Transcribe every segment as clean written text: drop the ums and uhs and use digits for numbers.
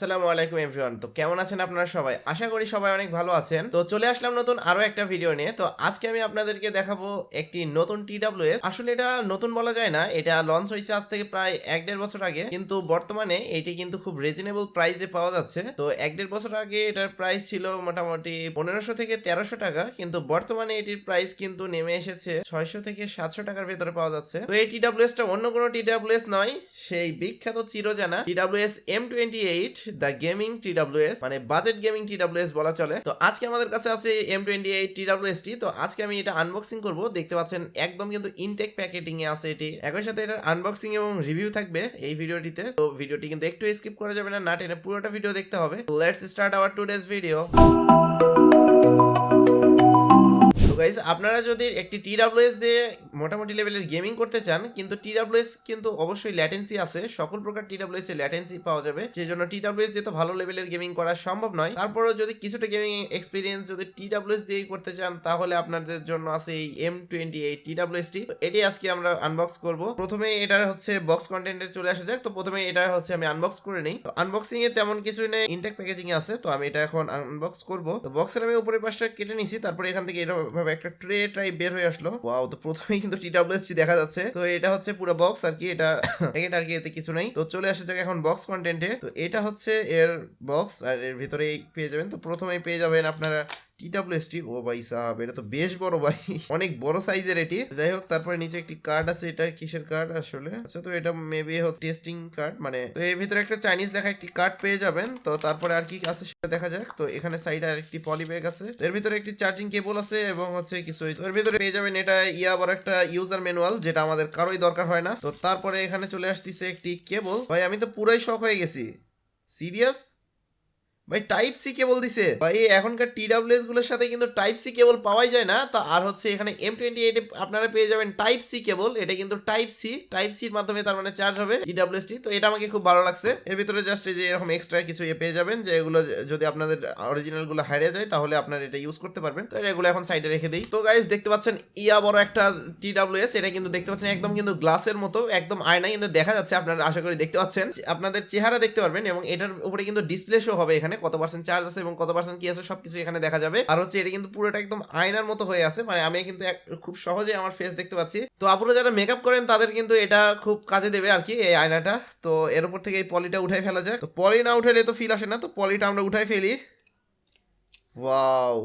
আসসালামু আলাইকুম এভরিওয়ান। তো কেমন আছেন আপনারা সবাই? আশা করি সবাই অনেক ভালো আছেন। তো চলে আসলাম নতুন আরো একটা ভিডিও নিয়ে। তো আজকে আমি আপনাদেরকে দেখাবো একটি নতুন TWS। আসলে এটা নতুন বলা যায় না, এটা লঞ্চ হয়েছে আজ থেকে প্রায় 1-1.5 বছর আগে, কিন্তু বর্তমানে এটি কিন্তু খুব রিজনেবল প্রাইসে পাওয়া যাচ্ছে। তো 1-1.5 বছর আগে এটার প্রাইস ছিল মোটামুটি 1500 থেকে 1300 টাকা, কিন্তু বর্তমানে এটির প্রাইস কিন্তু নেমে এসেছে 600 থেকে 700 টাকার ভেতরে পাওয়া যাচ্ছে। তো এই TWS টা অন্য কোনো TWS নয়, সেই বিখ্যাত চিরজানা TWS M28 the gaming TWS, মানে বাজেট গেমিং TWS বলা চলে। তো আজকে আমাদের কাছে আছে M28 TWS টি। তো আজকে আমি এটা আনবক্সিং করব। দেখতে পাচ্ছেন একদম কিন্তু ইনটেক প্যাকেটিং এ আছে এটি। একই সাথে এটার আনবক্সিং এবং রিভিউ থাকবে এই ভিডিওটিতে। তো ভিডিওটি কিন্তু একটু স্কিপ করা যাবে না, না টেনে পুরোটা ভিডিও দেখতে হবে। Let's start our today's video. তো গাইস, আপনারা যদি একটি TWS দিয়ে মোটামুটি লেভেলের গেমিং করতে চান, কিন্তু TWS কিন্তু অবশ্যই ল্যাটেন্সি আছে, সকল প্রকার TWS এ ল্যাটেন্সি পাওয়া যাবে, সেই জন্য TWS দিয়ে তো ভালো লেভেলের গেমিং করা সম্ভব নয়। তারপরেও যদি কিছুটা গেমিং এক্সপিরিয়েন্স যদি TWS দিয়েই করতে চান, তাহলে আপনাদের জন্য আছে এই M28 TWS টি। এটি আজকে আমরা আনবক্স করব। প্রথমে এটার হচ্ছে বক্স কন্টেন্টে চলে আসা যাক। তো প্রথমে এটা হচ্ছে আমি আনবক্স করে নিই। তো আনবক্সিং এ তেমন কিছু নেই, ইনটেক প্যাকেজিং এ আছে। তো আমি এটা এখন আনবক্স করব। তো বক্সের আমি উপরের পাশটা কেটে নিছি, তারপরে এখান থেকে এরকম একটা ট্রে টাইপ বের হয়ে আসলো। ওয়াও, তো প্রথমেই কিন্তু TWS দেখা যাচ্ছে। তো এটা হচ্ছে পুরো বক্স আর কি, এটা প্যাকেট আর কি, এতে কিছু নাই। তো চলে আসা যাক এখন বক্স কন্টেন্টে। তো এটা হচ্ছে এর বক্স, আর এর ভিতরে পেয়ে যাবেন। তো প্রথমেই পেয়ে যাবেন আপনারা TWS টি। ও ভাই সাহেব, এটা তো বেশ বড় ভাই, অনেক বড় সাইজের এটি। যাই হোক, তারপরে নিচে একটি কার্ড আছে। এটা কিসের কার্ড আসলে? আচ্ছা, তো এটা মেবি হচ্ছে টেস্টিং কার্ড, মানে তো এর ভিতরে একটা চাইনিজ লেখা একটি কার্ড পেয়ে যাবেন। তো তারপরে আর কি আছে সেটা দেখা যাক। তো এখানে সাইডে আর একটি পলি ব্যাগ আছে, এর ভিতরে একটি চার্জিং কেবল আছে এবং হচ্ছে কিছু। এর ভিতরে পেয়ে যাবেন এটা বড় একটা ইউজার ম্যানুয়াল, যেটা আমাদের কারোই দরকার হয় না। তো তারপরে এখানে চলে আসতেছে একটি কেবল। ভাই আমি তো পুরাই শক হয়ে গেছি, সিরিয়াস ভাই, টাইপ সি কেবল দিছে ভাই। এখনকার TWS গুলোর সাথে কিন্তু টাইপ সি কেবল পাওয়াই যায় না। তো আর হচ্ছে এখানে M28 আপনারা পেয়ে যাবেন টাইপ সি কেবল। এটা কিন্তু টাইপ সির মাধ্যমে তার মানে চার্জ হবে TWS টি। তো এটা আমাকে খুব ভালো লাগছে। এর ভিতরে জাস্ট এই যে এরকম এক্সট্রা কিছু পেয়ে যাবেন, যে এগুলো যদি আপনাদের অরিজিনাল গুলো হারিয়ে যায়, তাহলে আপনারা এটা ইউজ করতে পারবেন। তো এগুলো এখন সাইডে রেখে দেই। তো গাইস, দেখতে পাচ্ছেন বড় একটা TWS। এটা কিন্তু দেখতে পাচ্ছেন একদম কিন্তু গ্লাসের মতো, একদম আয়না কিন্তু দেখা যাচ্ছে। আপনারা আশা করি দেখতে পাচ্ছেন, আপনাদের চেহারা দেখতে পারবেন, এবং এটার উপরে কিন্তু ডিসপ্লে শো হবে এখানে কত পার্সেন্ট চার্জ আছে এবং কত পার্সেন্ট কি আছে সবকিছু এখানে দেখা যাবে। আর হচ্ছে এটা কিন্তু পুরোটা একদম আয়নার মতো হয়ে আছে, মানে আমি কিন্তু খুব সহজে আমার ফেস দেখতে পাচ্ছি। তো আপুরা যারা মেকআপ করেন তাদের কিন্তু এটা খুব কাজে দেবে আর কি, এই আয়নাটা। তো এর উপর থেকে এই পলিটা উঠাই ফেলা যায়। তো পলি না উঠাইলে তো ফিল আসে না, তো পলিটা আমরা উঠাই ফেলি। ওয়াও,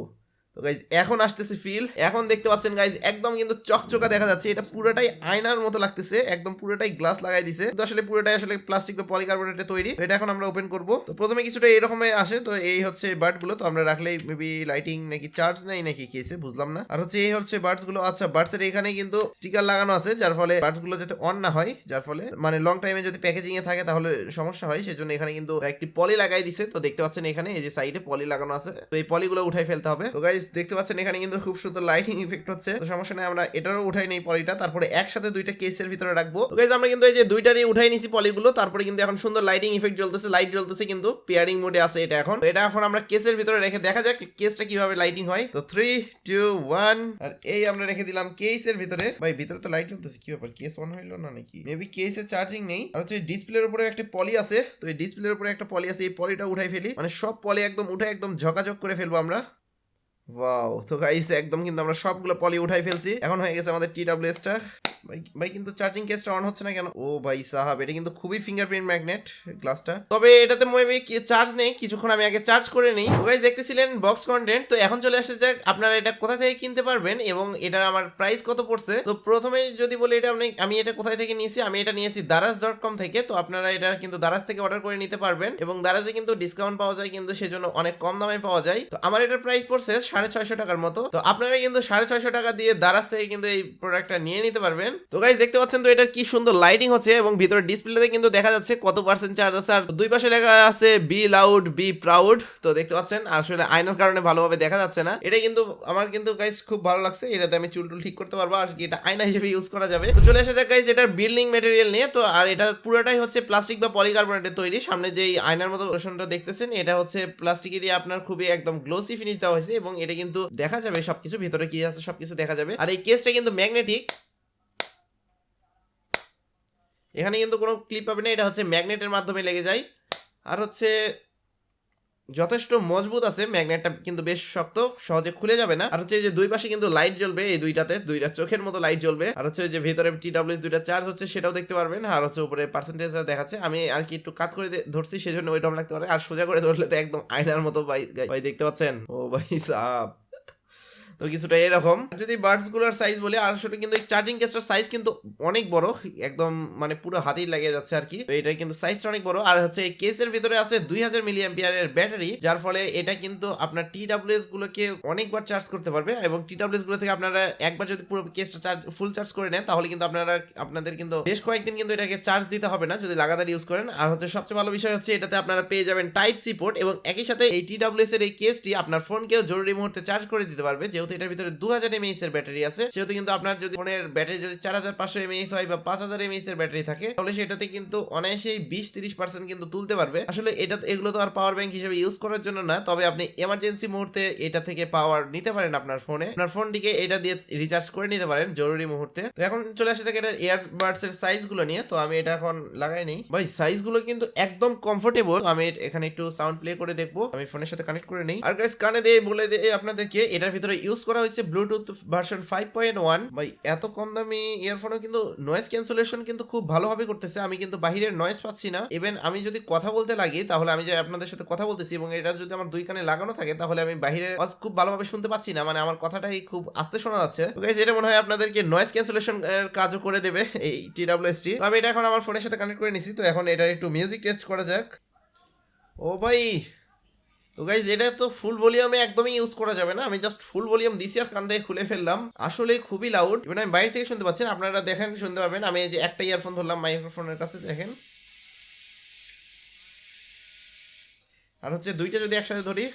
তো গাইজ এখন আসতেছে ফিল। এখন দেখতে পাচ্ছেন গাইজ, একদম কিন্তু চকচকা দেখা যাচ্ছে। এটা পুরোটাই আয়নার মতো লাগতেছে, একদম পুরোটাই গ্লাস লাগাই দিছে, কিন্তু আসলে পুরোটাই আসলে প্লাস্টিক বা পলিকার্বনেটে তৈরি। এটা এখন আমরা ওপেন করব। তো প্রথমে কিছুটা এরকম আসে। তো এই হচ্ছে বার্ড গুলো। তো আমরা রাখলেই মেবি লাইটিং নাকি চার্জ নেই নাকি কেসে, বুঝলাম না। আর হচ্ছে এই হচ্ছে বার্ডস গুলো। আচ্ছা, বার্ডস এর এখানে কিন্তু স্টিকার লাগানো আছে, যার ফলে বার্ডস গুলো যাতে অন না হয়, যার ফলে মানে লং টাইমে যদি প্যাকেজিং এ থাকে তাহলে সমস্যা হয়, সেজন্য এখানে কিন্তু একটি পলি লাগাই দিছে। তো দেখতে পাচ্ছেন এখানে এই যে সাইডে পলি লাগানো আছে। তো এই পলিগুলো উঠাই ফেলতে হবে। তো গাইজ দেখতে পাচ্ছেন এখানে কিন্তু খুব সুন্দর লাইটিং ইফেক্ট হচ্ছে। তো সমস্যা নেই, আমরা এটারও উঠাই নেই পলিটা, তারপরে একসাথে দুইটা কেসের ভিতরে রাখবো। তো গাইজ আমরা কিন্তু এই যে দুইটারই উঠাই নিছি পলিগুলো, তারপরে কিন্তু এখন সুন্দর লাইটিং ইফেক্ট জ্বলতেছে, লাইট জ্বলতেছে, কিন্তু পেয়ারিং মোডে আছে এটা এখন। এটা এখন আমরা কেসের ভিতরে রেখে দেখা যাক কেসটা কিভাবে লাইটিং হয়। তো 3, 2, 1, আর এই আমরা রেখে দিলাম কেসের ভিতরে। ভাই ভিতরে তো লাইট জ্বলতেছে, কি ব্যাপার? কেস অন হইলো না নাকি? মেবি কেসে চার্জিং নেই। আর হচ্ছে ডিসপ্লের উপরে একটা পলি আছে। তো এই ডিসপ্লের উপরে একটা পলি আছে, এই পলিটা উঠাই ফেলি, মানে সব পলি একদম উঠে একদম ঝকাঝক করে ফেলবো আমরা। ওয়াও, তো গাইস একদম কিন্তু আমরা সবগুলো পলি উঠাই ফেলছি। এখন হয়ে গেছে আমাদের TWS টা। ভাই কিন্তু চার্জিং কেসটা অন হচ্ছে না কেন? ও ভাই সাহাব, এটা কিন্তু খুবই ফিঙ্গারপ্রিন্ট ম্যাগনেট গ্লাসটা। তবে এটাতে মেবি চার্জ নেই, কিছুক্ষণ আমি আগে চার্জ করে নিই। তো গাইস দেখতেছিলেন বক্স কন্টেন্ট। তো এখন চলে আসে যাক আপনারা এটা কোথা থেকে কিনতে পারবেন এবং এটার আমার প্রাইস কত পড়ছে। তো প্রথমে যদি বলি এটা আমি এটা কোথায় থেকে নিয়েছি, আমি এটা নিয়েছি daraz.com থেকে। তো আপনারা এটা কিন্তু দারাজ থেকে অর্ডার করে নিতে পারবেন, এবং দারাজে কিন্তু ডিসকাউন্ট পাওয়া যায়, কিন্তু সেজন্য অনেক কম দামে পাওয়া যায়। তো আমার এটার প্রাইস পড়ছে 650 টাকার মতো। তো আপনারা কিন্তু 650 টাকা দিয়ে দারাজ থেকে কিন্তু এই প্রোডাক্টটা নিয়ে নিতে পারবেন। তো গাইস দেখতে পাচ্ছেন, তো এটার কি সুন্দর লাইটিং হচ্ছে, এবং ভিতরে ডিসপ্লেতে কিন্তু দেখা যাচ্ছে কত পার্সেন্ট চার্জ আছে, আর দুই পাশে লেখা আছে বি লাউড বি প্রাউড। তো দেখতে পাচ্ছেন, আসলে আয়নার কারণে ভালোভাবে দেখা যাচ্ছে না। এটা কিন্তু আমার কিন্তু গাইস খুব ভালো লাগছে, এটাতে আমি চুল টুল ঠিক করতে পারবো, আর কি এটা আয়না হিসেবে ইউজ করা যাবে। তো চলে আসা যাক গাইস এটার বিল্ডিং ম্যাটেরিয়াল নিয়ে। তো আর এটা পুরোটাই হচ্ছে প্লাস্টিক বা পলিকার্বনেটের তৈরি। সামনে যে আয়নার মতো পোর্শনটা দেখতেছেন, এটা হচ্ছে প্লাস্টিকের দিয়ে আপনার খুবই একদম গ্লোসি ফিনিশ দেওয়া হয়েছে, এবং এটা কিন্তু দেখা যাবে সবকিছু, ভিতরে কি আছে সবকিছু দেখা যাবে। আর এই কেসটা কিন্তু ম্যাগনেটিক, এখানে কিন্তু কোনো ক্লিপ পাবে না, এটা হচ্ছে ম্যাগনেটের মাধ্যমে লেগে যায়। আর হচ্ছে যথেষ্ট মজবুত আছে, ম্যাগনেটটা কিন্তু বেশ শক্ত, সহজে খুলে যাবে না। আর হচ্ছে যে দুই পাশে কিন্তু লাইট জ্বলবে, এই দুইটাতে দুইটা চোখের মতো লাইট জ্বলবে। আর হচ্ছে যে ভিতরে TWS দুইটা চার্জ হচ্ছে সেটাও দেখতে পারবেন। আর হচ্ছে উপরে পার্সেন্টেজ দেখাচ্ছে, আমি আর কি একটু কাট করে ধরছি সেজন্য ওইরকম লাগতে পারে, আর সোজা করে ধরলে তো একদম আয়নার মতো ভাই ভাই দেখতে পাচ্ছেন। ও ভাই সাপ, তো কিছুটা এরকম। যদি বাডস গুলোর সাইজ বলি, আর আসলে কিন্তু চার্জিং কেসটার সাইজ কিন্তু অনেক বড়, একদম মানে পুরো হাতেই লেগে যাচ্ছে আর কি। তো এটা কিন্তু সাইজটা অনেক বড়। আর হচ্ছে এই কেসের ভিতরে আছে 2000 মিলি অ্যাম্পিয়ারের ব্যাটারি, যার ফলে এটা কিন্তু আপনার TWS গুলোকে অনেকবার চার্জ করতে পারবে। এবং TWS গুলো থেকে আপনারা একবার যদি পুরো কেসটা ফুল চার্জ করে নেন, তাহলে কিন্তু আপনাদের কিন্তু বেশ কয়েকদিন কিন্তু এটাকে চার্জ দিতে হবে না যদি লাগাতার ইউজ করেন। আর হচ্ছে সবচেয়ে ভালো বিষয় হচ্ছে এটাতে আপনারা পেয়ে যাবেন টাইপ সি পোর্ট, এবং একই সাথে এই TWS এর এই কেসটি আপনার ফোনকেও জরুরি মুহূর্তে চার্জ করে দিতে পারবে। যেহেতু এটার ভিতরে 2000 mAh এর ব্যাটারি আছে, সেহেতু কিন্তু আপনার যদি ফোনের ব্যাটারি যদি 4500 mAh হয় বা 5000 mAh এর ব্যাটারি থাকে, তাহলে সেটাতে কিন্তু অনায়াসেই 20-30% কিন্তু তুলতে পারবে। আসলে এগুলো তো আর পাওয়ার ব্যাংক হিসেবে ইউজ করার জন্য না, তবে আপনি এমার্জেন্সি মুহূর্তে এটা থেকে পাওয়ার নিতে পারেন আপনার ফোনটিকে এটা দিয়ে রিচার্জ করে নিতে পারেন জরুরি মুহূর্তে। তো এখন চলে আসে থাকে এটার ইয়ারবাডস এর সাইজ গুলো নিয়ে। তো আমি এটা এখন লাগাই নেই ভাই, সাইজ গুলো কিন্তু একদম কমফোর্টেবল। আমি এখানে একটু সাউন্ড প্লে করে দেখবো, আমি ফোনের সাথে কানেক্ট করে নেই। আর গাইস কানে দিয়ে বলে দেই আপনাদেরকে, এটার ভিতরে ইউজ করা হয়েছে ব্লুটুথ ভার্সন 5.1। ভাই এত কম দামি ইয়ারফোনও কিন্তু নয়েজ ক্যান্সেলেশন কিন্তু খুব ভালোভাবে করতেছে। আমি কিন্তু বাহিরের নয়েজ পাচ্ছি না। ইভেন আমি যদি কথা বলতে লাগি, তাহলে আমি যে আপনাদের সাথে কথা বলতেছি এবং এটা যদি আমার দুই কানে লাগানো থাকে, তাহলে আমি বাহিরের আওয়াজ খুব ভালোভাবে শুনতে পাচ্ছি না, মানে আমার কথাটাই খুব আস্তে শোনা যাচ্ছে। তো গাইস এটা মনে হয় আপনাদেরকে নয়েজ ক্যান্সেলেশন এর কাজও করে দেবে এই TWS টি। তো আমি এটা এখন আমার ফোনের সাথে কানেক্ট করে নিছি। তো এখন এটা একটু মিউজিক টেস্ট করা যাক। ও ভাই, তো গাইজ এটা তো ফুল ভলিউমে একদমই ইউজ করা যাবে না, আমি জাস্ট ফুল ভলিউম দিছি আর কান দিয়ে খুলে ফেললাম। আসলে খুবই লাউড, মানে আমি বাইরে থেকে শুনতে পাচ্ছেন, আপনারা দেখেন শুনতে পাবেন। আমি এই যে একটা ইয়ারফোন ধরলাম মাইক্রোফোনের কাছে, দেখেন। আর হচ্ছে দুইটা যদি একসাথে ধরি,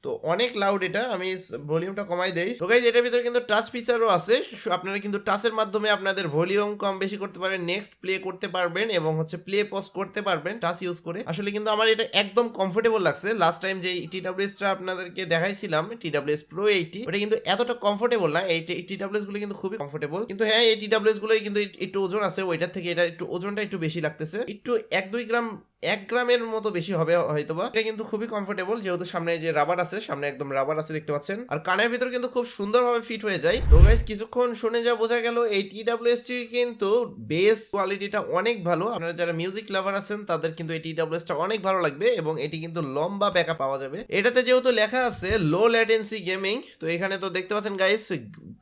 তো অনেক লাউড এটা। আমি ভলিউমটা কমাই দেই। তো গাইজ এটার ভিতরে কিন্তু টাচ ফিচারও আছে, আপনারা কিন্তু টাচের মাধ্যমে আপনাদের ভলিউম কম বেশি করতে পারেন, নেক্সট প্লে করতে পারবেন এবং হচ্ছে প্লে পজ করতে পারবেন টাচ ইউজ করে। আসলে কিন্তু আমার এটা একদম কমফোর্টেবল লাগছে। লাস্ট টাইম যে TWS টা আপনাদেরকে দেখাইছিলাম, TWS Pro 80, ওটা কিন্তু এতটা কমফোর্টেবল না। এই TWS গুলো কিন্তু খুবই কমফোর্টেবল, কিন্তু হ্যাঁ এই TWS গুলোই কিন্তু একটু ওজন আছে, ওইটার থেকে এটা একটু ওজনটা একটু বেশি লাগতেছে, একটু 1-2 গ্রাম 1 গ্রামের মতো বেশি হবে হয়তোবা। এটা কিন্তু খুবই কমফোর্টেবল, যেহেতু সামনে যে রাবার আছে, সামনে একদম রাবার আছে দেখতে পাচ্ছেন। আর কানের ভিতর কিন্তু খুব সুন্দরভাবে ফিট হয়ে যায়। তো গাইস কিছুক্ষণ শুনে যা বোঝা গেল, এই TWS টি কিন্তু বেস কোয়ালিটিটা অনেক ভালো। আপনারা যারা মিউজিক লাভার আছেন তাদের কিন্তু এই TWS টা অনেক ভালো লাগবে, এবং এটি কিন্তু লম্বা ব্যাকআপ পাওয়া যাবে। এটাতে যেহেতু লেখা আছে লো ল্যাটেন্সি গেমিং, তো এখানে তো দেখতে পাচ্ছেন গাইস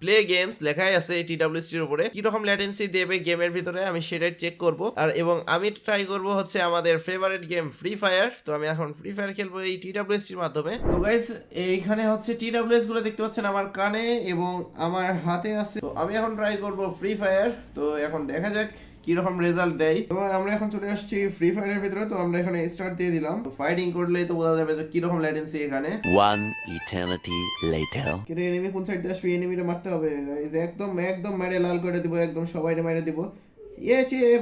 প্লে গেমস লেখাই আছে এই TWS টির উপরে। কিরকম ল্যাটেন্সি দেবে গেমের ভিতরে আমি সেটাই চেক করব। আর এবং আমি ট্রাই করব হচ্ছে আমাদের ফেভারিট গেম ফ্রি ফায়ার। তো আমি এখন ফ্রি ফায়ার খেলবো এই TWS টির মাধ্যমে। তো গাইস এইখানে হচ্ছে TWS গুলো দেখতে পাচ্ছেন আমার কানে এবং আমার হাতে আছে। তো আমি এখন ট্রাই করব ফ্রি ফায়ার। তো এখন দেখা যাক কিরকম রেজাল্ট দেয়। তো আমরা এখন চলে আসছি ফ্রি ফায়ারের ভিতরে। তো আমরা এখানে স্টার্ট দিয়ে দিলাম। তো ফাইটিং করলেই তো বোঝা যাবে যে কিরকম ল্যাটেন্সি এখানে। One eternity later. কিন্তু এনিমি কোন সাইড দিয়ে আসবে, এনিমিটা মারতে হবে গাইস। একদম একদম মেরে লাল করে দিব, একদম সবাইকে মেরে দিব।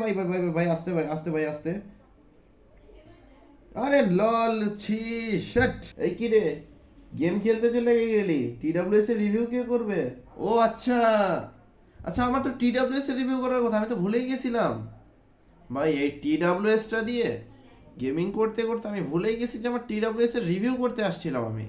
ভাই ভাই ভাই ভাই আস্তে ভাই, আস্তে ভাই আস্তে। আরে লল ছি শিট। এই কি রে, গেম খেলতে চলে গেলি? TWS এর রিভিউ কে করবে? ও আচ্ছা আচ্ছা, আমার তো TWS এর রিভিউ করার কথা, আমি তো ভুলেই গেছিলাম ভাই। এই TWS টা দিয়ে গেমিং করতে করতে আমি ভুলেই গেছি যে আমার TWS এর রিভিউ করতে আসছিলাম আমি।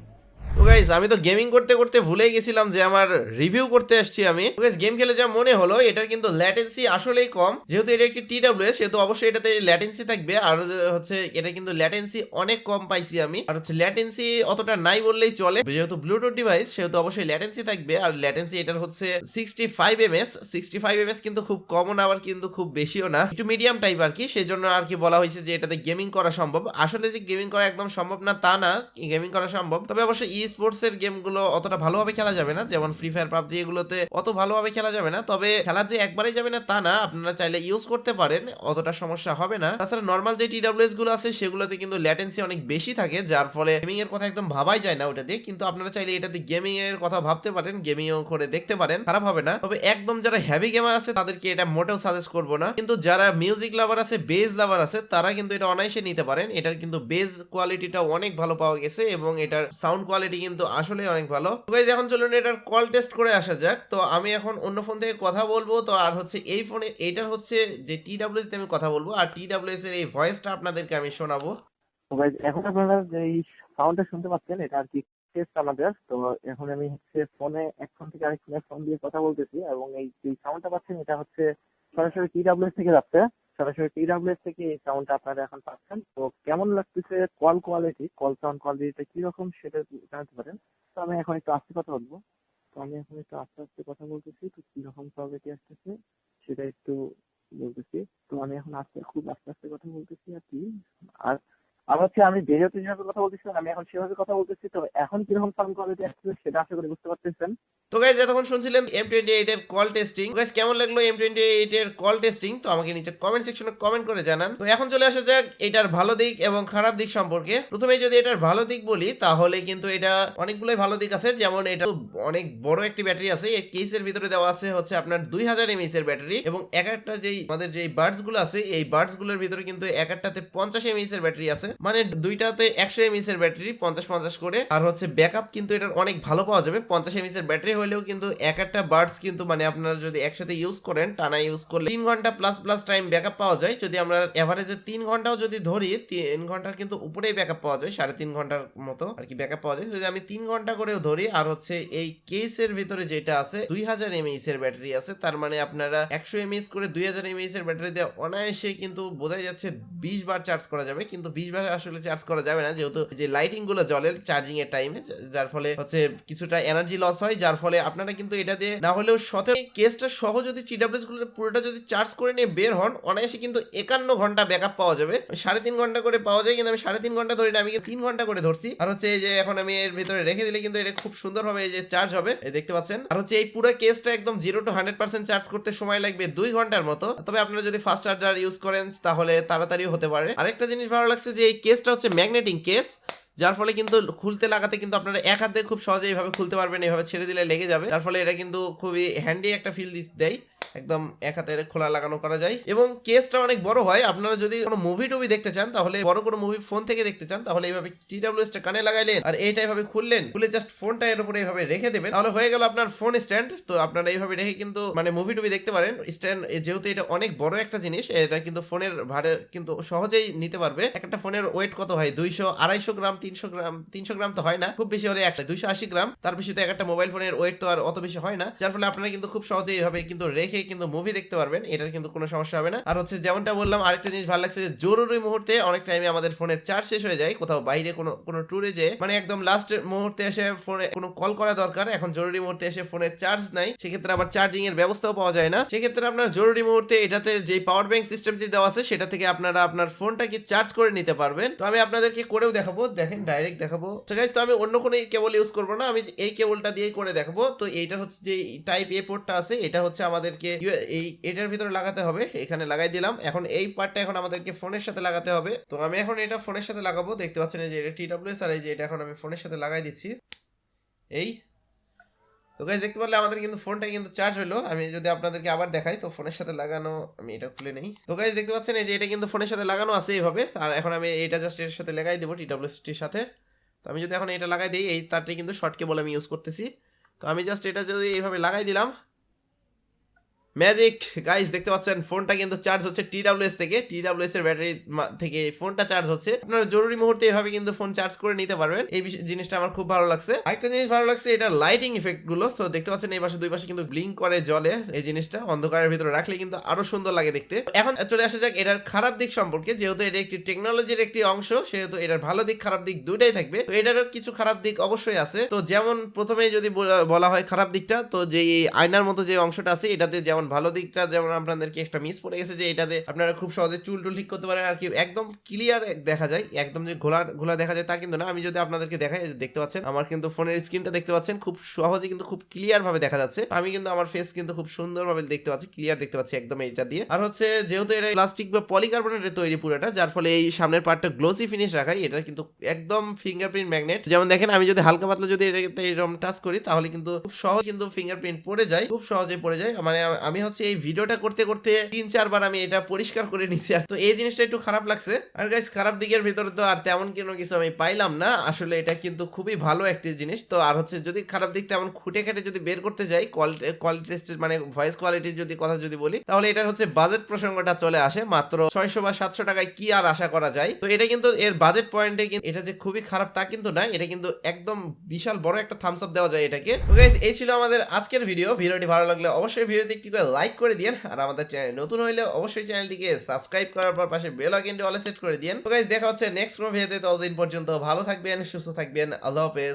তো গাইস আমি তো গেমিং করতে করতে ভুলেই গেছিলাম যে আমার রিভিউ করতে আসছি আমি। তো গাইস গেম খেলে যা মনে হলো, এটার কিন্তু ল্যাটেন্সি আসলেই কম। যেহেতু এটা একটি TWS, সেহেতু অবশ্যই এটাতে ল্যাটেন্সি থাকবে। আর হচ্ছে এটা কিন্তু ল্যাটেন্সি অনেক কম পাইছি আমি। আর হচ্ছে ল্যাটেন্সি অতটা নাই বললেই চলে, যেহেতু ব্লুটুথ ডিভাইস সেহেতু অবশ্যই ল্যাটেন্সি থাকবে। আর ল্যাটেন্সি এটার হচ্ছে 65 ms। 65 ms কিন্তু খুব কমও না, আবার কিন্তু খুব বেশিও না, একটু মিডিয়াম টাইপ আর কি। সেই জন্য আর কি বলা হয়েছে যে এটাতে গেমিং করা সম্ভব। আসলে যে গেমিং করা একদম সম্ভব না তা না, গেমিং করা সম্ভব, তবে অবশ্যই স্পোর্টস এর গেমগুলো অতটা ভালোভাবে খেলা যাবে না, যেমন ফ্রি ফায়ার পাবজি এগুলোতে অত ভালোভাবে খেলা যাবে না। তবে খেলা যে একবারেই যাবে না তা না, আপনারা চাইলে ইউজ করতে পারেন, অতটা সমস্যা হবে না। তাছাড়া নর্মাল যে TWS গুলো আছে সেগুলোতে কিন্তু ল্যাটেন্সি অনেক বেশি থাকে, যার ফলে গেমিং এর কথা একদম ভাবাই যায় না ওটা দিয়ে। কিন্তু আপনারা চাইলে এটাতে গেমিং এর কথা ভাবতে পারেন, গেমিংও করে দেখতে পারেন, খারাপ হবে না। তবে একদম যারা হেভি গেমার আছে তাদেরকে এটা মোটেও সাজেস্ট করব না। কিন্তু যারা মিউজিক লাভার আছে, বেজ লাভার আছে, তারা কিন্তু এটা অনায়াসে নিতে পারেন। এটার কিন্তু বেজ কোয়ালিটিটা অনেক ভালো পাওয়া গেছে এবং এটার সাউন্ড কোয়ালিটি কোয়ালিটি কিন্তু আসলে অনেক ভালো। তো গাইস এখন চলুন এটার কল টেস্ট করে আসা যাক। তো আমি এখন অন্য ফোন থেকে কথা বলবো, তো আর হচ্ছে এই ফোনে এইটার হচ্ছে যে TWS তে আমি কথা বলবো আর TWS এর এই ভয়েসটা আপনাদেরকে আমি শোনাবো। তো গাইজ এখন আপনারা যে এই সাউন্ডটা শুনতে পাচ্ছেন এটা আর কি টেস্ট আমাদের। তো এখন আমি হচ্ছে ফোনে এক ফোন থেকে আরেক ফোনে ফোন দিয়ে কথা বলতেছি এবং এই যে সাউন্ডটা পাচ্ছেন এটা হচ্ছে সরাসরি TWS থেকে যাচ্ছে। সরাসরি TWS থেকে এই সাউন্ডটা আপনারা এখন পাচ্ছেন। তো কেমন লাগতেছে কল কোয়ালিটি, কল সাউন্ড কোয়ালিটিটা কিরকম সেটা জানাতে পারেন। তো আমি এখন একটু আস্তে কথা বলবো। তো আমি এখন একটু আস্তে আস্তে কথা বলতেছি, তো কিরকম কোয়ালিটি আসতেছে সেটা একটু বলতেছি। তো আমি এখন খুব আস্তে আস্তে কথা বলতেছি আর কি। আর আর হচ্ছে আমি ভিডিওতে যেভাবে কথা বলতেছিলাম আমি এখন সেভাবে কথা বলতেছি। তো এখন কিরকম সাউন্ড কোয়ালিটি আসছে সেটা আশা করি বুঝতে পারতেছেন। তো গাইজ এতক্ষণ শুনছিলেন M28 এর কল টেস্টিং। গাইজ কেমন লাগলো M28 এর কল টেস্টিং, তো আমাকে নিচে কমেন্ট সেকশনে কমেন্ট করে জানান। তো এখন চলে আসা যাক এটার ভালো দিক এবং খারাপ দিক সম্পর্কে। প্রথমে যদি এটার ভালো দিক বলি তাহলে কিন্তু এটা অনেকগুলোই ভালো দিক আছে, যেমন এটা অনেক বড় একটি ব্যাটারি আছে। এর কেসের ভিতরে দেওয়া আছে হচ্ছে আপনার 2000 mAh এর ব্যাটারি এবং এক একটা যেই আমাদের যেই বাডস গুলো আছে এই বাডস গুলোর ভিতরে কিন্তু এক একটাতে 50 mAh এর ব্যাটারি আছে, মানে দুইটাতে 100 mAh এর ব্যাটারি 50-50 করে। আর হচ্ছে ব্যাকআপ কিন্তু এটার অনেক ভালো পাওয়া যাবে। 50 mAh এর ব্যাটারি হলেও কিন্তু এক একটা বাডস কিন্তু মানে আপনারা যদি একসাথে ইউজ করেন, টানা ইউজ করলে 3 ঘন্টা প্লাস টাইম ব্যাকআপ পাওয়া যায়। যদি আমরা এভারেজে 3 ঘন্টাও যদি ধরি, 3 ঘন্টার কিন্তু উপরেই ব্যাকআপ পাওয়া যায়, 3.5 ঘন্টার মতো আর কি ব্যাকআপ পাওয়া যায়। যদি আমি 3 ঘন্টা করেও ধরি, আর হচ্ছে এই কেসের ভিতরে যেটা আছে 2000 mAh এর ব্যাটারি আছে, তার মানে আপনারা 100 mAh করে 2000 mAh এর ব্যাটারি দিয়ে অনায়াসে কিন্তু বোঝাই যাচ্ছে 20 বার চার্জ করা যাবে। কিন্তু 20 বার আসলে চার্জ করা যাবে না, যেহেতু যে লাইটিং গুলো জ্বলে চার্জিং এর টাইমে, যার ফলে হচ্ছে কিছুটা এনার্জি লস হয়। যার ফলে আপনারা কিন্তু এটা দিয়ে না হলেও 17 কেসটা সহ যদি TWS গুলো পুরোটা যদি চার্জ করে নিয়ে বের হন, অনায়াসে কিন্তু 51 ঘন্টা ব্যাকআপ পাওয়া যাবে। 3.5 ঘন্টা করে পাওয়া যায়, কিন্তু আমি 3.5 ঘন্টা ধরি না, আমি 3 ঘন্টা করে ধরছি। আর হচ্ছে এই যে এখন আমি এর ভিতরে রেখে দিলে কিন্তু এটা খুব সুন্দরভাবে এই যে চার্জ হবে, এই দেখতে পাচ্ছেন। আর হচ্ছে এই পুরো কেসটা একদম 0 to 100% চার্জ করতে সময় লাগবে 2 ঘন্টার মতো। তবে আপনারা যদি ফাস্ট চার্জার ইউজ করেন তাহলে তাড়াতাড়িও হতে পারে। আরেকটা জিনিস ভালো লাগছে যে এই কেসটা হচ্ছে ম্যাগনেটিং কেস, যার ফলে কিন্তু খুলতে লাগাতে কিন্তু আপনারা এক হাতে খুব সহজে এইভাবে খুলতে পারবেন, এইভাবে ছেড়ে দিলে লেগে যাবে। যার ফলে এটা কিন্তু খুবই হ্যান্ডি একটা ফিল দেয়, একদম এক হাতে খোলা লাগানো করা যায়। এবং কেসটা অনেক বড় হয়। আপনারা যদি কোনো মুভি টুভি দেখতে চান, তাহলে বড় কোনো মুভি ফোন থেকে দেখতে চান, তাহলে এইভাবে TWS টা কানে লাগাইলেন আর এইটা এইভাবে খুললেন, খুলে জাস্ট ফোনটা এর উপরে এইভাবে রেখে দেবেন, তাহলে হয়ে গেল আপনার ফোন স্ট্যান্ড। তো আপনারা এইভাবে রেখে কিন্তু মানে মুভি টুভি দেখতে পারেন। স্ট্যান্ড যেহেতু এটা অনেক বড় একটা জিনিস, এটা কিন্তু ফোনের ভারে কিন্তু সহজেই নিতে পারবে। একটা ফোনের ওয়েট কত হয় 200-250 গ্রাম, 300 গ্রাম তো হয় না, খুব বেশি হলে 280 গ্রাম, তার বেশি তো একটা মোবাইল ফোনের ওয়েট তো আর অত বেশি হয় না। যার ফলে আপনারা কিন্তু খুব সহজেই এইভাবে কিন্তু রেখে কিন্তু মুভি দেখতে পারবেন, এটার কিন্তু কোনো সমস্যা হবে না। আর হচ্ছে যেমনটা বললাম, আরেকটা জিনিস ভালো লাগছে যে জরুরি মুহূর্তে অনেক টাইমে আমাদের ফোনের চার্জ শেষ হয়ে যায়, কোথাও বাইরে কোনো ট্যুরে যে মানে একদম লাস্ট মুহূর্তে এসে ফোনে কোনো কল করা দরকার, এখন জরুরি মুহূর্তে এসে ফোনের চার্জ নাই, সেক্ষেত্রে আবার চার্জিং এর ব্যবস্থাও পাওয়া যায় না। সেক্ষেত্রে আপনার জরুরি মুহূর্তে এটাতে যে পাওয়ার ব্যাংক সিস্টেমটি দেওয়া আছে সেটা থেকে আপনারা আপনার ফোনটাকে চার্জ করে নিতে পারবেন। তো আমি আপনাদেরকে করেও দেখাবো, দেখেন ডাইরেক্ট দেখাবো। তো আমি অন্য কোনো কেবল ইউজ করবো না, আমি এই কেবলটা দিয়েই করে দেখাবো। তো এইটা হচ্ছে যে টাইপ এ পোর্টটা আছে, এটা হচ্ছে আমাদেরকে এটার ভিতরে লাগাতে হবে, এখানে লাগাই দিলাম। এখন এই পার্টটা এখন আমাদেরকে ফোনের সাথে লাগাতে হবে। তো আমি এখন এটা ফোনের সাথে লাগাবো, দেখতে পাচ্ছেন এই যে এটা TWS আর এই যে এটা এখন আমি ফোনের সাথে লাগাই দিচ্ছি। এই তো গাইস দেখতে পারলে আমাদের কিন্তু ফোনটা কিন্তু চার্জ হলো। আমি যদি আপনাদেরকে আবার দেখাই, তো ফোনের সাথে লাগানো, আমি এটা খুলে নেই। তো গাইস দেখতে পাচ্ছেন এই যে এটা কিন্তু ফোনের সাথে লাগানো আছে এইভাবে। আর এখন আমি এটা জাস্ট এর সাথে লাগাই দেবো TWS টির সাথে। তো আমি যদি এখন এটা লাগাই দিই, এই তারটি কিন্তু শর্ট কেবল আমি ইউজ করতেছি। তো আমি জাস্ট এটা যদি এইভাবে লাগাই দিলাম, ম্যাজিক গাইস দেখতে পাচ্ছেন ফোনটা কিন্তু চার্জ হচ্ছে TWS থেকে, TWS এর ব্যাটারি থেকে ফোনটা চার্জ হচ্ছে। আপনারা জরুরি মুহূর্তে এভাবে কিন্তু ফোন চার্জ করে নিতে পারবেন। এই জিনিসটা আমার খুব ভালো লাগছে। আরেকটা জিনিস ভালো লাগছে এটা লাইটিং ইফেক্ট গুলো। তো দেখতে পাচ্ছেন এই পাশে দুই পাশে কিন্তু ব্লিঙ্ক করে জ্বলে, এই জিনিসটা অন্ধকারের ভিতরে রাখলে কিন্তু আরো সুন্দর লাগে দেখতে। এখন চলে আসা যাক এটার খারাপ দিক সম্পর্কে। যেহেতু এটা একটি টেকনোলজির একটি অংশ, সেহেতু এটার ভালো দিক খারাপ দিক দুইটাই থাকবে। তো এটারও কিছু খারাপ দিক অবশ্যই আছে। তো যেমন প্রথমেই যদি বলা হয় খারাপ দিকটা, তো যে আয়নার মতো যে অংশটা আছে এটাতে যেমন ভালো দিকটা, যেমন আপনাদেরকে একটা মিস পড়ে গেছে যে এটাতে আপনারা খুব সহজে চুল টুল ঠিক করতে পারেন আর কি, একদম ক্লিয়ার দেখা যায়, একদম যে ঘোলা দেখা যায় তা কিন্তু না। আমি যদি আপনাদেরকে দেখাই, দেখতে পাচ্ছেন আমার কিন্তু ফোনের স্ক্রিনটা দেখতে পাচ্ছেন খুব সহজে কিন্তু খুব ক্লিয়ার ভাবে দেখা যাচ্ছে। আমি কিন্তু আমার ফেস কিন্তু খুব সুন্দরভাবে দেখতে পাচ্ছি, ক্লিয়ার দেখতে পাচ্ছি একদম এটা দিয়ে। আর হচ্ছে যেহেতু এটা প্লাস্টিক বা পলিকার্বনেটের তৈরি পুরোটা, যার ফলে এই সামনের পার্টটা গ্লোসি ফিনিশ রাখাই, এটা কিন্তু একদম ফিঙ্গারপ্রিন্ট ম্যাগনেট। যেমন দেখেন আমি যদি হালকা পাতলা যদি এটাতে এরকম টাচ করি, তাহলে কিন্তু খুব সহজ কিন্তু ফিঙ্গারপ্রিন্ট পড়ে যায়, খুব সহজে পড়ে যায়। মানে আমি আমি হচ্ছে এই ভিডিওটা করতে করতে 3-4 বার আমি এটা পরিষ্কার করে নিছি, আর তো এই জিনিসটা একটু খারাপ লাগছে। আর গাইস খারাপ দিকের ভিতরে তো আর তেমন কোনো কিছু আমি পাইলাম না, আসলে এটা কিন্তু খুবই ভালো একটি জিনিস। তো আর হচ্ছে যদি খারাপ দিক তেমন খুঁটে খেটে যদি বের করতে যাই, কোয়ালিটি মানে ভয়েস কোয়ালিটির যদি কথা যদি বলি, তাহলে এটার হচ্ছে বাজেট প্রসঙ্গটা চলে আসে। মাত্র 600 বা 700 টাকায় কি আর আশা করা যায়। তো এটা কিন্তু এর বাজেট পয়েন্টে এটা যে খুবই খারাপ তা কিন্তু না, এটা কিন্তু একদম বিশাল বড় একটা থামস আপ দেওয়া যায় এটাকে। তো গাইস এই ছিল আমাদের আজকের ভিডিওটি ভালো লাগলে অবশ্যই ভিডিওতে একটু করে লাইক করে দিন, আর আমাদের চ্যানেল নতুন হইলে অবশ্যই চ্যানেলটিকে সাবস্ক্রাইব করার পর পাশে বেল আইকনটি অলে সেট করে দিন। তো গাইস দেখা হচ্ছে নেক্সট কোনো ভিডিওতে, ততদিন পর্যন্ত ভালো থাকবেন, সুস্থ থাকবেন, আল্লাহ হাফেজ।